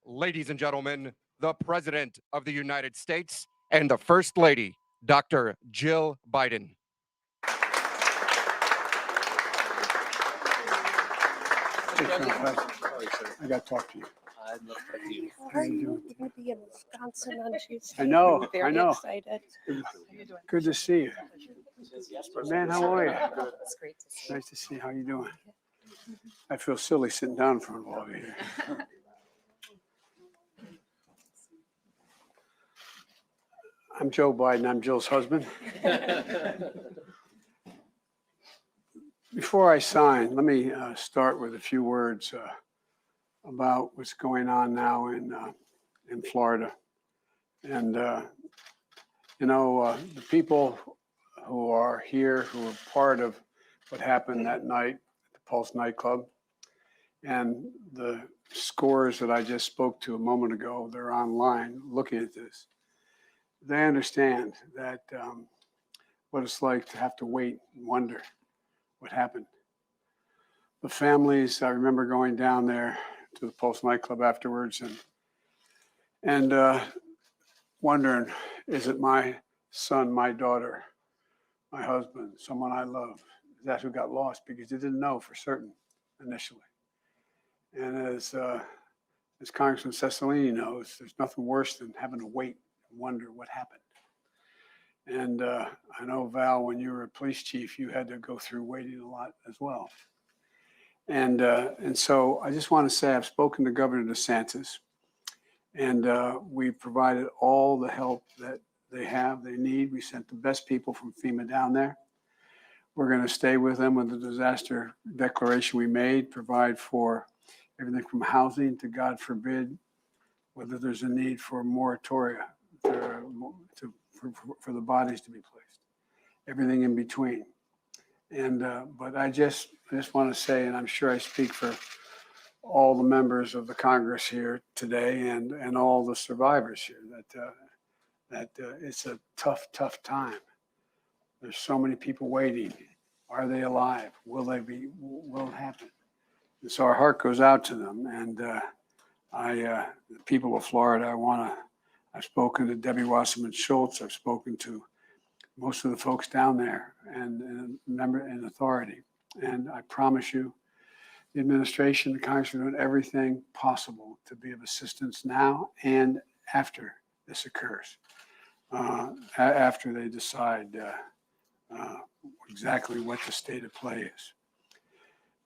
ladies and gentlemen, the President of the United States and the First Lady, Dr. Jill Biden. I got to talk to you. I'd love to you. How you doing? We'll be in Wisconsin on Tuesday. I know, Very I know. excited. Good to see you. Man, how are you? It's great to see Nice to see you. How you doing? I feel silly sitting down in front of all of you here. I'm Joe Biden. I'm Jill's husband. Before I sign, let me start with a few words about what's going on now in Florida. And, the people who are here, who are part of what happened that night at the Pulse Nightclub, and the scores that I just spoke to a moment ago, they're online looking at this. They understand that what it's like to have to wait and wonder what happened. The families, I remember going down there to the Pulse Nightclub afterwards and wondering, is it my son, my daughter, my husband, someone I love? Is that who got lost? Because they didn't know for certain initially. And as Congressman Cicilline knows, there's nothing worse than having to wait and wonder what happened. And I know, Val, when you were a police chief, you had to go through waiting a lot as well. And so I just want to say I've spoken to Governor DeSantis, and we provided all the help that they need. We sent the best people from FEMA down there. We're going to stay with them with the disaster declaration we made, provide for everything from housing to, God forbid, whether there's a need for a moratoria for the bodies to be placed, everything in between. And but I just want to say, and I'm sure I speak for all the members of the Congress here today and all the survivors here, that it's a tough time. There's so many people waiting. Are they alive? Will it happen? And so our heart goes out to them. And the people of Florida, I've spoken to Debbie Wasserman Schultz. I've spoken to most of the folks down there and authority. And I promise you, the administration, the Congress are doing everything possible to be of assistance now and after this occurs, after they decide exactly what the state of play is.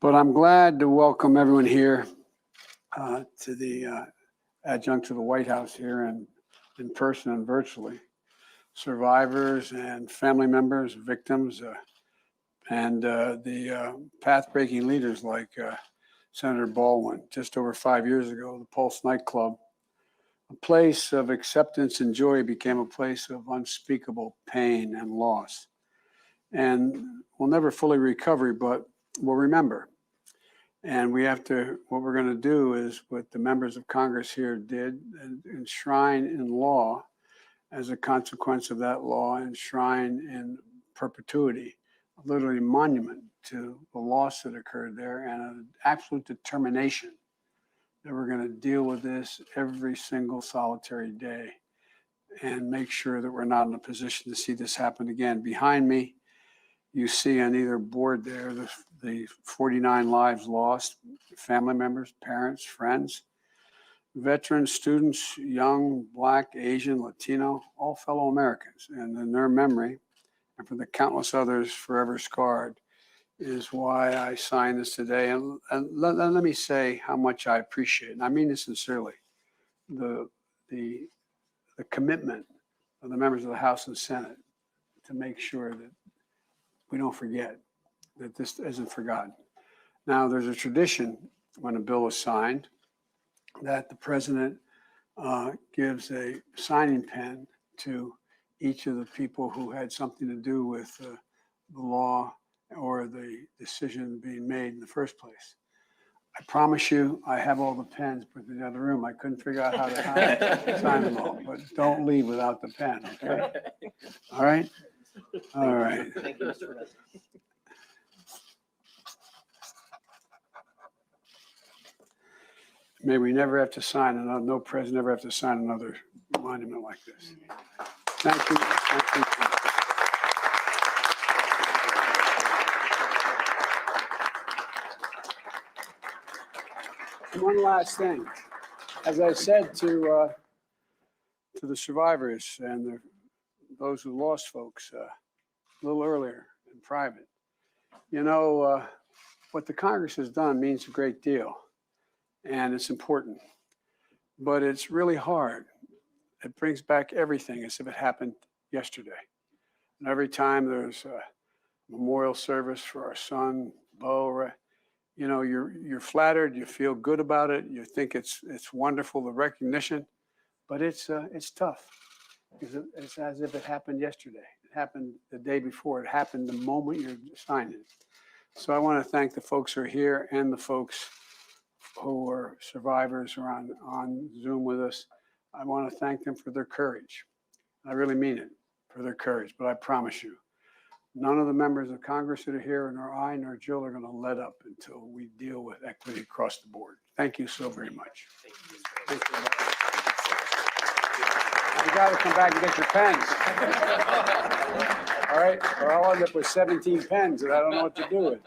But I'm glad to welcome everyone here to the adjunct to the White House here and in person and virtually. Survivors and family members, victims, and the path-breaking leaders like Senator Baldwin. Just over 5 years ago, the Pulse Nightclub, a place of acceptance and joy, became a place of unspeakable pain and loss. And we'll never fully recover, but we'll remember. And what we're going to do is what the members of Congress here did, and enshrine in law, as a consequence of that law, enshrine in perpetuity, literally a monument to the loss that occurred there and an absolute determination that we're going to deal with this every single solitary day and make sure that we're not in a position to see this happen again. Behind me, you see on either board there the 49 lives lost, family members, parents, friends, veterans, students, young, Black, Asian, Latino, all fellow Americans. And in their memory, and for the countless others forever scarred, is why I signed this today. And let me say how much I appreciate, and I mean this sincerely, the commitment of the members of the House and Senate to make sure that we don't forget, that this isn't forgotten. Now, there's a tradition when a bill is signed that the president gives a signing pen to each of the people who had something to do with the law or the decision being made in the first place. I promise you, I have all the pens, but in the other room, I couldn't figure out how to sign them all. But don't leave without the pen, okay? All right? All right. Thank you, Mr. President. May we never have to sign another, no president ever have to sign another monument like this. Thank you. Thank you. And one last thing. As I said to the survivors and those who lost folks a little earlier in private, you know, what the Congress has done means a great deal, and it's important, but it's really hard. It brings back everything as if it happened yesterday. And every time there's a memorial service for our son, Bo, you know, you're flattered, you feel good about it, you think it's wonderful, the recognition, but it's tough. It's as if it happened yesterday. It happened the day before. It happened the moment you're signing. So I want to thank the folks who are here and the folks who are survivors who are on Zoom with us. I want to thank them for their courage. I really mean it, for their courage, but I promise you, none of the members of Congress that are here, nor I, nor Jill, are going to let up until we deal with equity across the board. Thank you so very much. Thank you. Thank you. You got to come back and get your pens. All right, or I'll end up with 17 pens that I don't know what to do with.